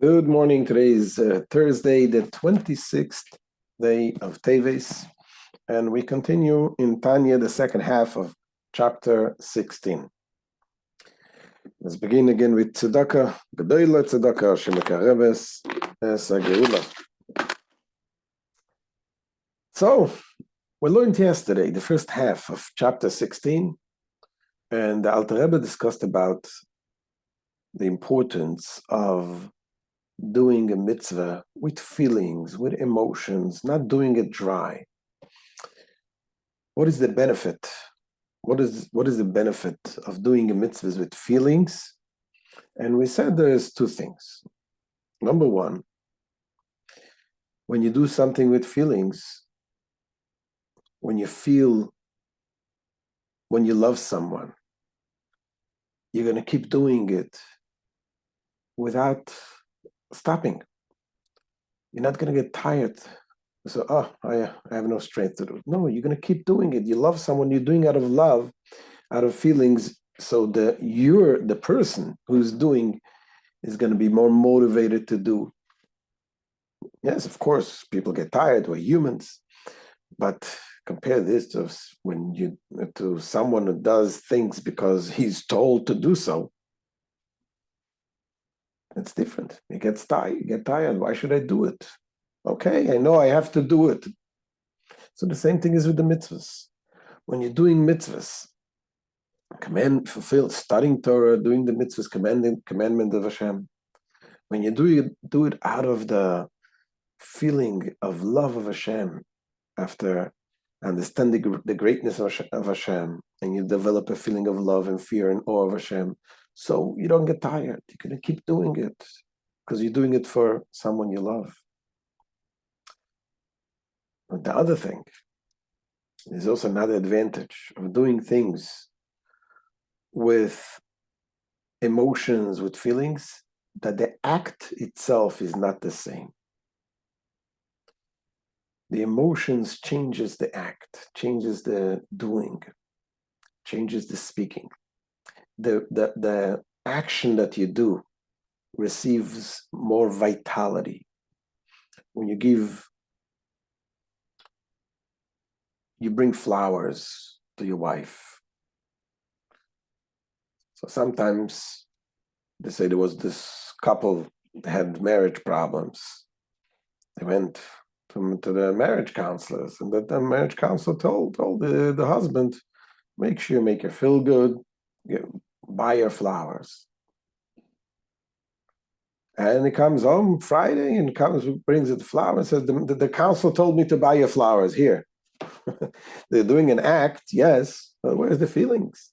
Good morning. Today is Thursday, the 26th day of Teves, and we continue in Tanya, the second half of chapter 16. Let's begin again with Tzedakah, Gedola Tzedakah, Shemekareves, Geula. So, we learned yesterday the first half of chapter 16, and the Alter Rebbe discussed about the importance of doing a mitzvah with feelings, with emotions, not doing it dry. What is the benefit? What is the benefit of doing a mitzvah with feelings? And we said there's two things. Number one, when you do something with feelings, when you love someone, you're going to keep doing it without stopping. You're not going to get tired. So, I have no strength to do it. No, you're going to keep doing it. You love someone, you're doing out of love, out of feelings. So the person who's doing is going to be more motivated to do. Yes, of course, people get tired. We're humans. But compare this to someone who does things because he's told to do so. It's different. He gets tired. You get tired. Why should I do it? Okay, I know I have to do it. So the same thing is with the mitzvahs. When you're doing mitzvahs, studying Torah, doing the mitzvahs, commandment of Hashem. When you do it out of the feeling of love of Hashem, after understanding the greatness of Hashem, and you develop a feeling of love and fear and awe of Hashem, so you don't get tired. You're going to keep doing it because you're doing it for someone you love. But the other thing is also another advantage of doing things with emotions, with feelings, that the act itself is not the same. The emotions changes the act, changes the doing, changes the speaking. The action that you do receives more vitality. When you bring flowers to your wife. So sometimes they say there was this couple that had marriage problems. They went to the marriage counselors, and the marriage counselor told the husband, make sure you make her feel good, buy her flowers. And he comes home Friday and brings the flowers and says, the council told me to buy your flowers here. They're doing an act, yes, but where's the feelings?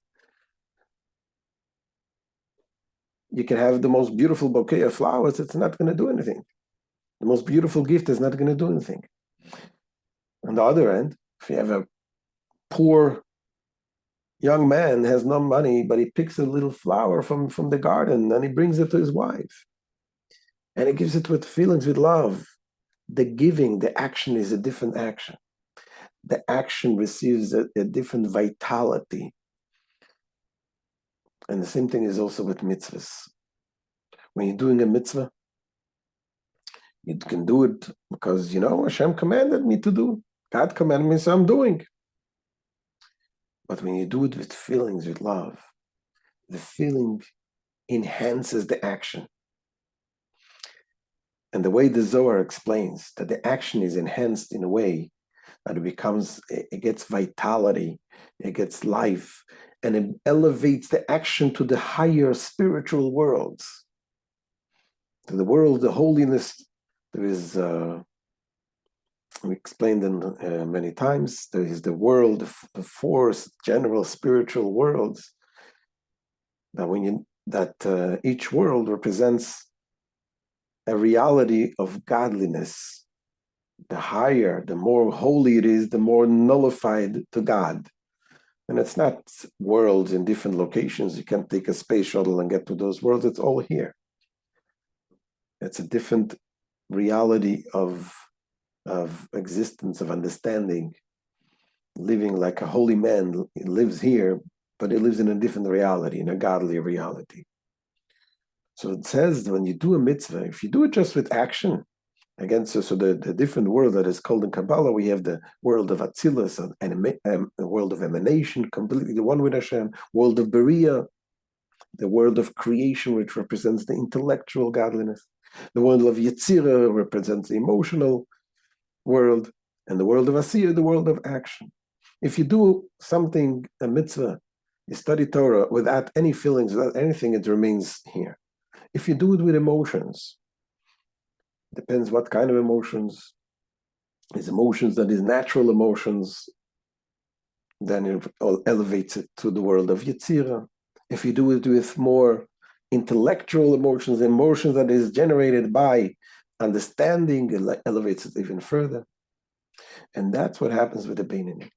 You can have the most beautiful bouquet of flowers, it's not going to do anything. The most beautiful gift is not going to do anything. On the other end, if you have a poor young man, has no money, but he picks a little flower from the garden and he brings it to his wife. And he gives it with feelings, with love. The giving, the action is a different action. The action receives a different vitality. And the same thing is also with mitzvahs. When you're doing a mitzvah, you can do it because, Hashem commanded me to do. God commanded me, so I'm doing. But when you do it with feelings, with love, the feeling enhances the action. And the way the Zohar explains that the action is enhanced in a way that it gets vitality, it gets life, and it elevates the action to the higher spiritual worlds. To the world, the holiness, there is, we explained them many times, there is the world, the four general spiritual worlds, that each world represents a reality of godliness. The higher, the more holy it is, the more nullified to God. And it's not worlds in different locations. You can't take a space shuttle and get to those worlds. It's all here. It's a different reality of existence, of understanding. Living like a holy man, he lives here, but he lives in a different reality, in a godly reality. So it says that when you do a mitzvah, if you do it just with action, again, so the different world that is called in Kabbalah, we have the world of Atzilus and the world of emanation, completely the one with Hashem, world of Beria, the world of creation, which represents the intellectual godliness, the world of Yetzirah represents the emotional world, and the world of Asiyah, the world of action. If you do something, a mitzvah, you study Torah without any feelings, without anything, it remains here. If you do it with emotions, depends what kind of emotions. Is emotions that is natural emotions, then it elevates it to the world of Yetzirah. If you do it with more intellectual emotions, emotions that is generated by understanding, it elevates it even further. And that's what happens with the Beinoni,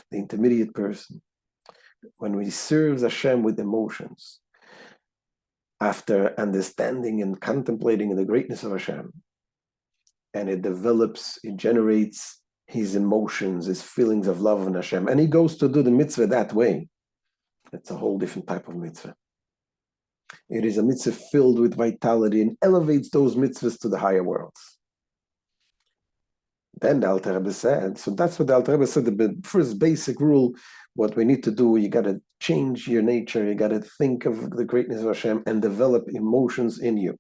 the intermediate person. When we serve Hashem with emotions, after understanding and contemplating the greatness of Hashem, and it develops, it generates his emotions, his feelings of love in Hashem, and he goes to do the mitzvah that way, it's a whole different type of mitzvah. It is a mitzvah filled with vitality and elevates those mitzvahs to the higher worlds. Then the Alter Rebbe said, so that's what the Alter Rebbe said, the first basic rule, what we need to do, you got to change your nature, you got to think of the greatness of Hashem and develop emotions in you.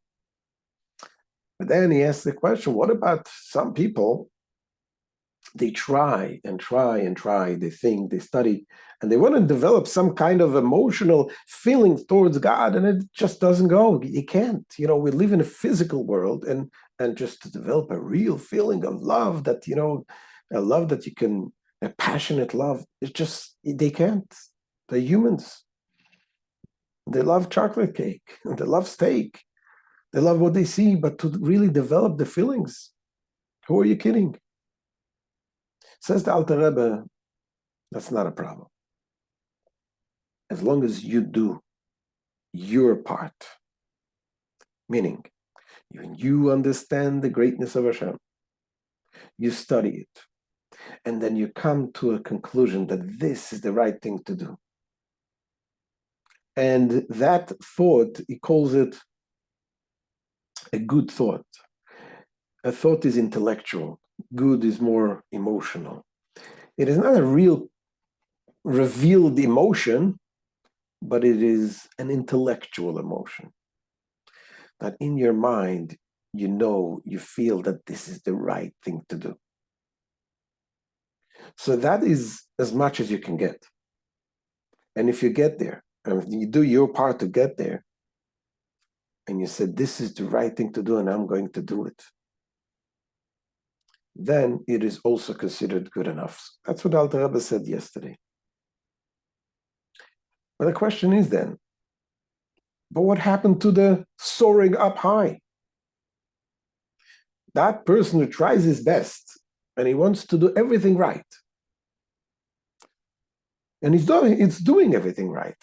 But then he asked the question, what about some people, they try and try and try, they think, they study, and they want to develop some kind of emotional feeling towards God, and it just doesn't go. You can't. We live in a physical world, and just to develop a real feeling of love that, a love that you can, a passionate love, it's just, they can't. They're humans. They love chocolate cake, they love steak, they love what they see, but to really develop the feelings, who are you kidding? Says the Alter Rebbe, that's not a problem. As long as you do your part, meaning you understand the greatness of Hashem, you study it, and then you come to a conclusion that this is the right thing to do. And that thought, he calls it a good thought. A thought is intellectual. Good is more emotional. It is not a real revealed emotion, but it is an intellectual emotion. That in your mind, you feel that this is the right thing to do. So that is as much as you can get. And if you get there, and if you do your part to get there, and you said, this is the right thing to do, and I'm going to do it, then it is also considered good enough. That's what Alter Rebbe said yesterday. But the question is then, but what happened to the soaring up high? That person who tries his best, and he wants to do everything right, and it's doing everything right.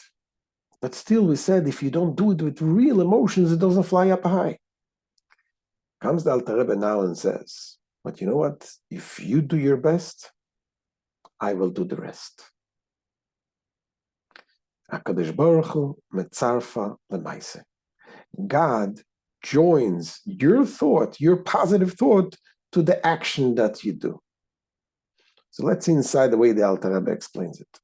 But still, we said, if you don't do it with real emotions, it doesn't fly up high. Comes the Alter Rebbe now and says, but you know what? If you do your best, I will do the rest. HaKadosh Baruch Hu metzarfa lemaaseh. God joins your thought, your positive thought, to the action that you do. So let's see inside the way the Alter Rebbe explains it.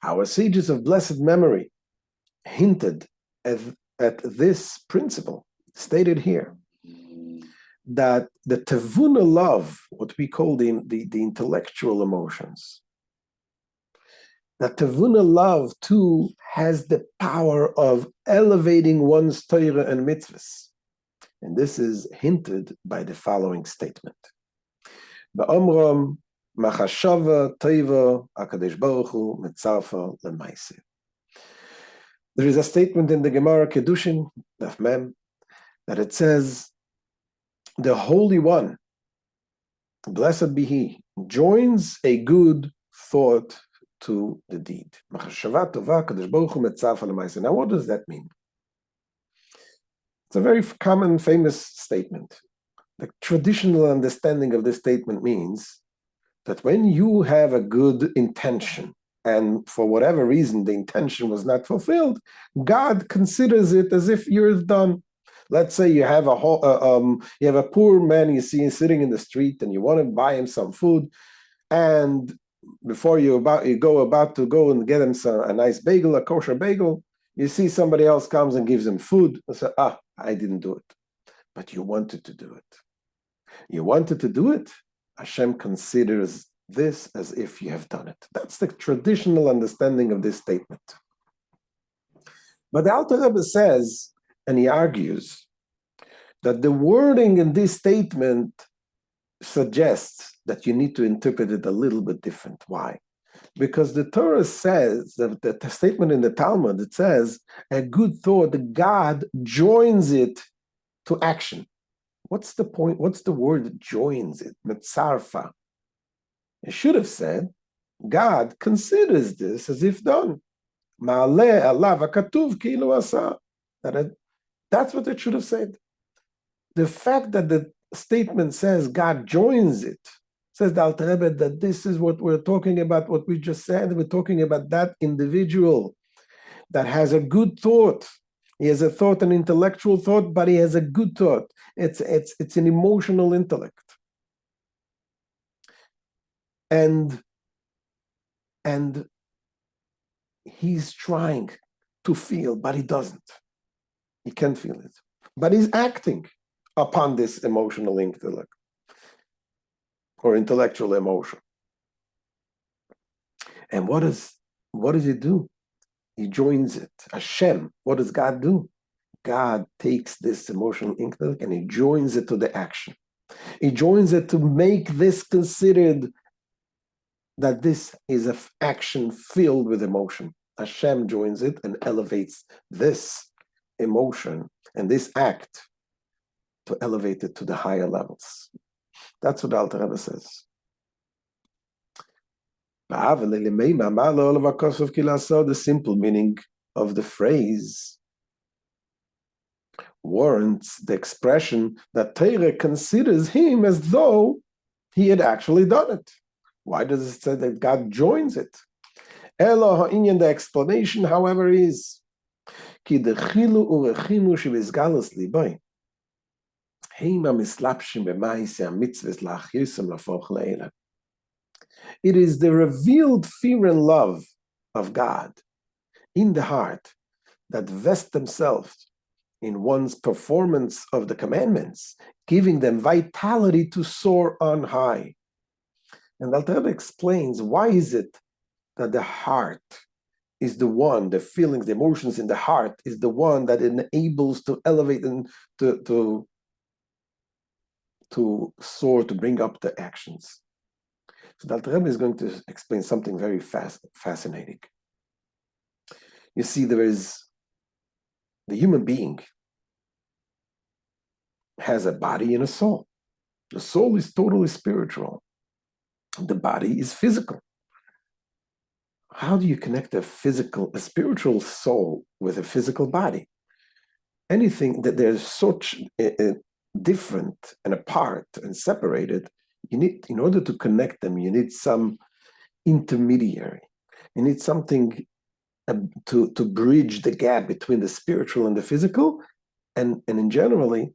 Our sages of blessed memory hinted at this principle, stated here, that the tevuna love, what we call the intellectual emotions, that tevuna love too has the power of elevating one's Torah and mitzvahs. And this is hinted by the following statement. Ba'amram machashava teva HaKadosh Baruch Hu metzarfa lemaaseh. There is a statement in the Gemara Kedushin, Daf Mem, that it says, the Holy One, blessed be He, joins a good thought to the deed. Now, what does that mean? It's a very common, famous statement. The traditional understanding of this statement means that when you have a good intention, and for whatever reason the intention was not fulfilled, God considers it as if you're done. Let's say you have a poor man you see sitting in the street, and you want to buy him some food, and before you about to go and get him a nice bagel, a kosher bagel, you see somebody else comes and gives him food. And say, I didn't do it, but you wanted to do it. You wanted to do it. Hashem considers this as if you have done it. That's the traditional understanding of this statement. But the Alter Rebbe says, and he argues, that the wording in this statement suggests that you need to interpret it a little bit different. Why? Because the Torah says, that the statement in the Talmud, it says, a good thought, God joins it to action. What's the point? What's the word that joins it? Metzarfa. It should have said, God considers this as if done. Ma'aleh alav hakatuv ki'ilu asa. That's what it should have said. The fact that the statement says God joins it, says the Alter Rebbe, that this is what we're talking about, what we just said. We're talking about that individual that has a good thought. He has a thought, an intellectual thought, but he has a good thought. It's an emotional intellect. And he's trying to feel, but he doesn't. He can't feel it. But he's acting upon this emotional intellect or intellectual emotion. And what does he do? He joins it. Hashem, what does God do? God takes this emotional intellect and he joins it to the action. He joins it to make this considered that this is an action filled with emotion. Hashem joins it and elevates this emotion and this act to elevate it to the higher levels. That's what Alter Rebbe says. The simple meaning of the phrase warrants the expression that Torah considers him as though he had actually done it. Why does it say that God joins it? The explanation, however, is it is the revealed fear and love of God in the heart that vest themselves in one's performance of the commandments, giving them vitality to soar on high. And Alter Rebbe explains, why is it that the heart is the one, the feelings, the emotions in the heart is the one that enables to elevate and to soar, to bring up the actions. So the Alter Rebbe is going to explain something very fascinating. You see, there is the human being has a body and a soul. The soul is totally spiritual. The body is physical. How do you connect a spiritual soul with a physical body? Anything that they're such different and apart and separated, you need, in order to connect them, you need some intermediary. You need something to bridge the gap between the spiritual and the physical. And generally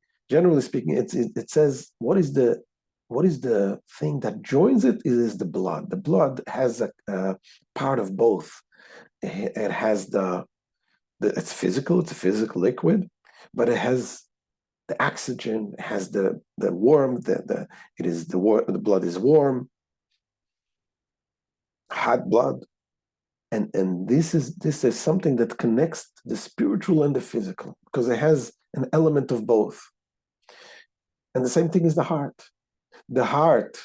speaking, it says, what is the thing that joins it? It is the blood. The blood has a part of both. It has it's physical. It's a physical liquid, but it has the oxygen. It has the warmth. The blood is warm, hot blood, and this is something that connects the spiritual and the physical, because it has an element of both. And the same thing is the heart. The heart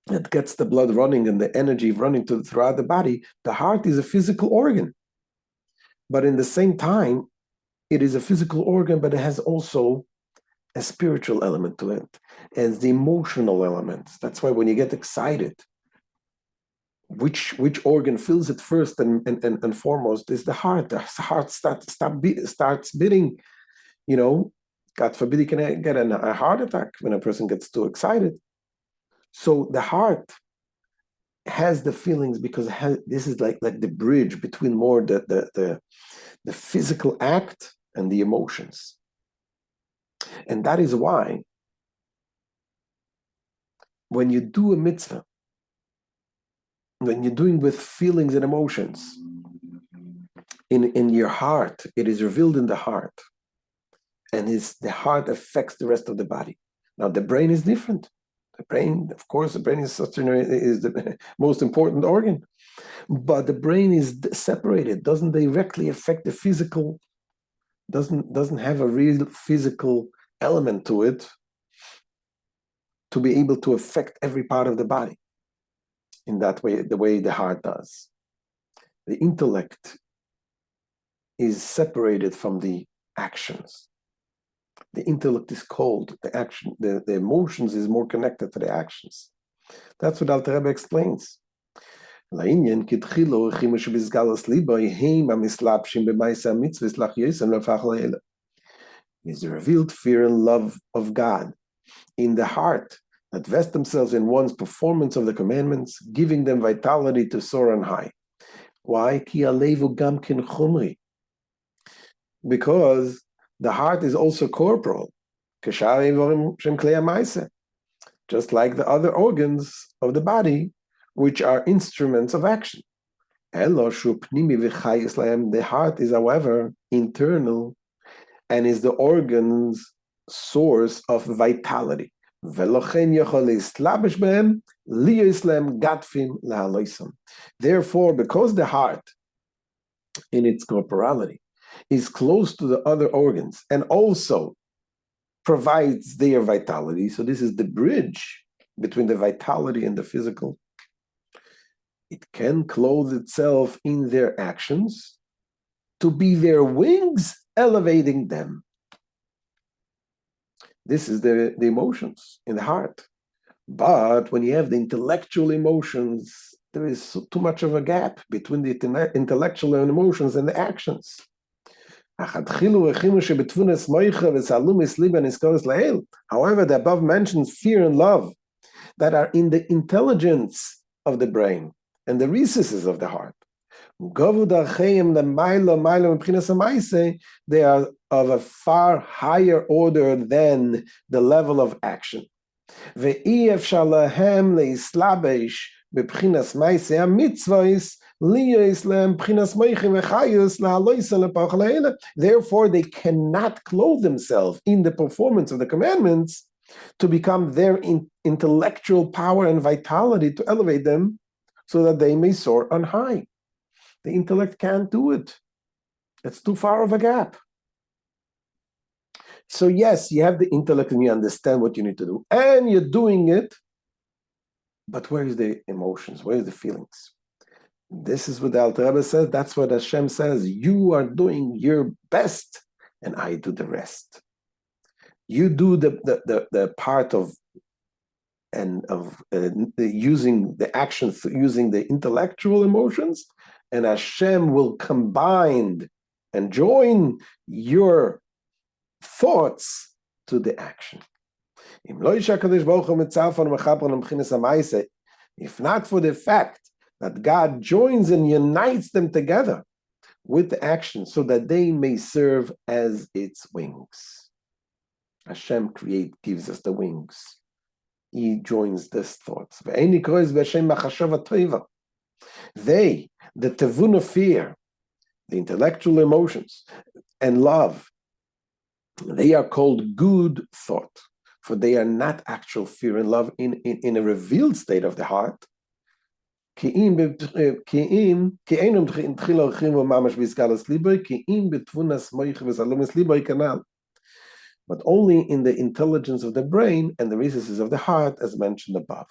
that gets the blood running and the energy running throughout the body. The heart is a physical organ, but in the same time, it is a physical organ, but it has also a spiritual element to it, and the emotional elements. That's why when you get excited, which organ fills it first and foremost is the heart. The heart starts beating, God forbid he can get a heart attack when a person gets too excited. So the heart has the feelings because this is like the bridge between more the physical act and the emotions. And that is why when you do a mitzvah, when you're doing with feelings and emotions, in your heart, it is revealed in the heart. And the heart affects the rest of the body. Now the brain is different. The brain, of course, is the most important organ. But the brain is separated, doesn't directly affect the physical, doesn't have a real physical element to it to be able to affect every part of the body in that way, the way the heart does. The intellect is separated from the actions. The intellect is cold, the action, the emotions is more connected to the actions. That's what Alter Rebbe explains. Is the revealed fear and love of God in the heart that vest themselves in one's performance of the commandments, giving them vitality to soar on high. Why? Because the heart is also corporal, just like the other organs of the body, which are instruments of action. The heart is, however, internal and is the organ's source of vitality. Therefore, because the heart in its corporality is close to the other organs and also provides their vitality, so this is the bridge between the vitality and the physical, it can clothe itself in their actions to be their wings elevating them. This is the emotions in the heart. But when you have the intellectual emotions, there is too much of a gap between the intellectual emotions and the actions. However, the above mentioned fear and love that are in the intelligence of the brain and the recesses of the heart, they are of a far higher order than the level of action. Therefore, they cannot clothe themselves in the performance of the commandments to become their intellectual power and vitality to elevate them so that they may soar on high. The intellect can't do it. It's too far of a gap. So yes, you have the intellect and you understand what you need to do, and you're doing it, but where is the emotions? Where is the feelings? This is what the Alter Rebbe says. That's what Hashem says. You are doing your best, and I do the rest. You do the part of using the actions, using the intellectual emotions, and Hashem will combine and join your thoughts to the action. If not for the fact that God joins and unites them together with the action so that they may serve as its wings. Hashem gives us the wings. He joins these thoughts. They, the tevun of fear, the intellectual emotions, and love, they are called good thought, for they are not actual fear and love in a revealed state of the heart. But only in the intelligence of the brain and the recesses of the heart, as mentioned above.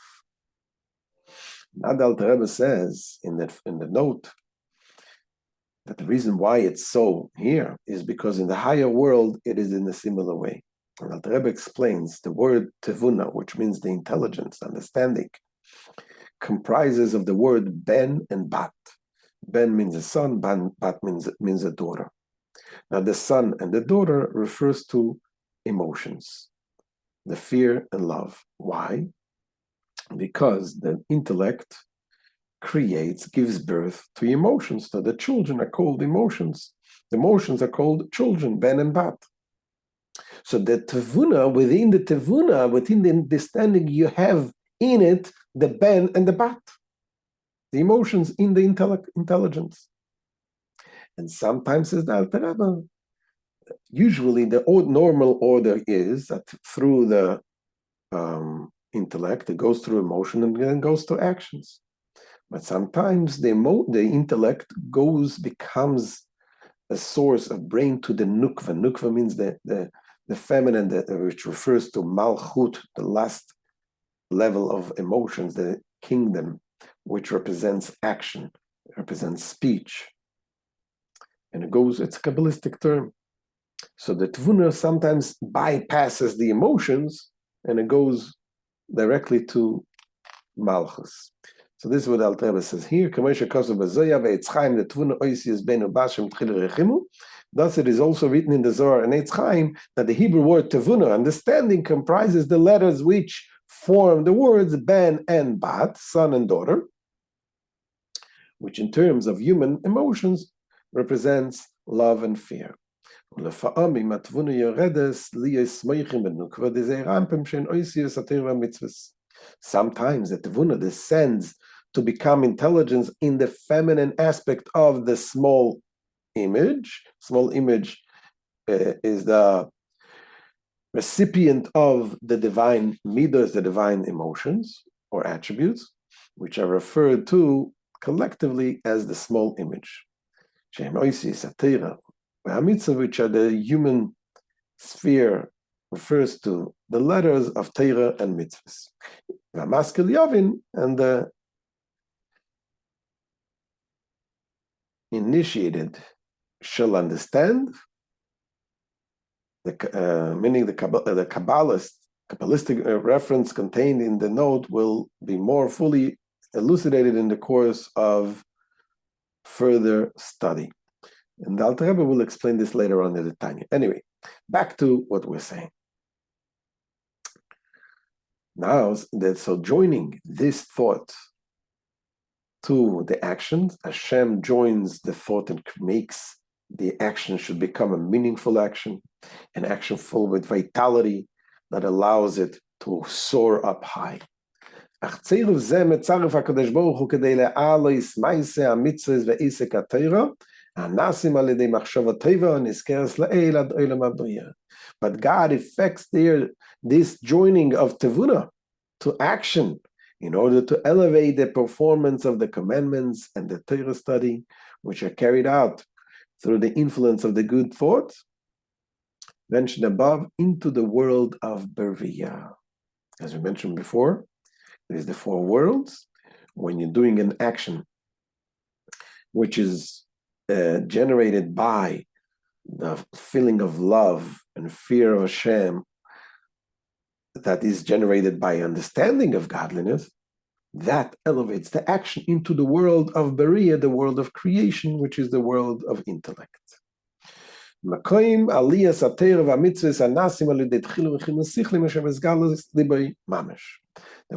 Now the Alter Rebbe says in the note that the reason why it's so here is because in the higher world it is in a similar way. And Alter Rebbe explains the word tevuna, which means the intelligence, understanding, comprises of the word ben and bat. Ben means a son, bat means a daughter. Now the son and the daughter refers to emotions, the fear and love. Why? Because the intellect gives birth to emotions. So the children are called emotions. The emotions are called children, ben and bat. So the tevuna, within the understanding, you have in it the ben and the bat, the emotions in the intelligence. And sometimes it's the Alter Rebbe. Usually the normal order is that through the intellect, it goes through emotion and then goes to actions. But sometimes the intellect becomes a source of brain to the nukva. Nukva means the feminine, which refers to malchut, the last level of emotions, the kingdom, which represents action, represents speech. And it's a Kabbalistic term. So the tvuna sometimes bypasses the emotions and it goes directly to malchus. So this is what Alter Rebbe says here. Thus it is also written in the Zohar and Eitz Chaim that the Hebrew word tevuna, understanding, comprises the letters which form the words ben and bat, son and daughter, which in terms of human emotions represents love and fear. Sometimes the tevuna descends to become intelligence in the feminine aspect of the small image. Small image is the recipient of the divine midos, the divine emotions or attributes, which are referred to collectively as the small image. Which are the human sphere, refers to the letters of Torah and Mitzvos. And the initiated shall understand, meaning the Kabbalistic reference contained in the note will be more fully elucidated in the course of further study. And the Alter Rebbe will explain this later on in the Tanya. Anyway, back to what we're saying. Now, so joining this thought to the actions, Hashem joins the thought and makes the action should become a meaningful action, an action full with vitality that allows it to soar up high. But God effects this joining of tevuna to action in order to elevate the performance of the commandments and the Torah study, which are carried out through the influence of the good thought mentioned above, into the world of Beriah. As we mentioned before, there's the four worlds. When you're doing an action which is generated by the feeling of love and fear of Hashem that is generated by understanding of godliness, that elevates the action into the world of Beriah, the world of creation, which is the world of intellect. The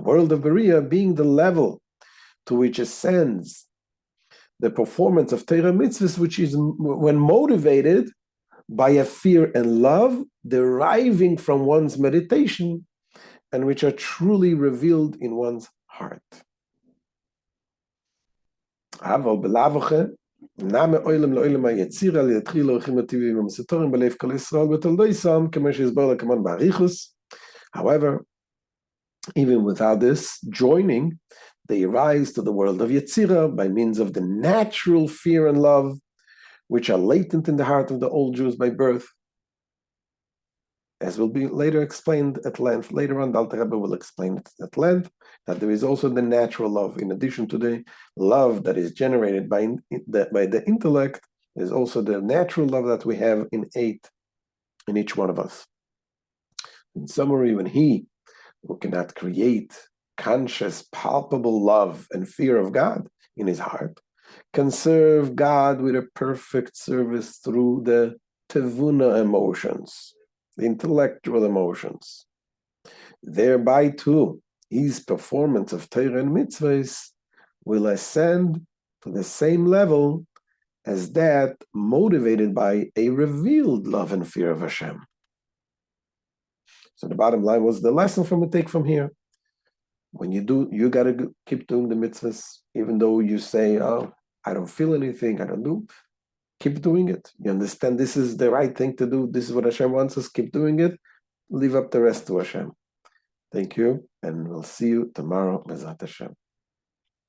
world of Beriah being the level to which ascends the performance of Torah mitzvahs, which is when motivated by a fear and love deriving from one's meditation and which are truly revealed in one's heart. However, even without this joining, they rise to the world of Yetzirah by means of the natural fear and love, which are latent in the heart of the old Jews by birth. As will be later explained at length, later on, the Alter Rebbe will explain it at length, that there is also the natural love. In addition to the love that is generated by the intellect, there's also the natural love that we have innate in each one of us. In summary, when he who cannot create conscious, palpable love and fear of God in his heart can serve God with a perfect service through the tevuna emotions. the intellectual emotions. Thereby, too, his performance of Torah and Mitzvos will ascend to the same level as that motivated by a revealed love and fear of Hashem. So the bottom line was the lesson from we take from here. When you do, you got to keep doing the mitzvahs, even though you say, oh, I don't feel anything, I don't do. Keep doing it. You understand this is the right thing to do. This is what Hashem wants us. Keep doing it. Leave up the rest to Hashem. Thank you, and we'll see you tomorrow, B'ezrat Hashem.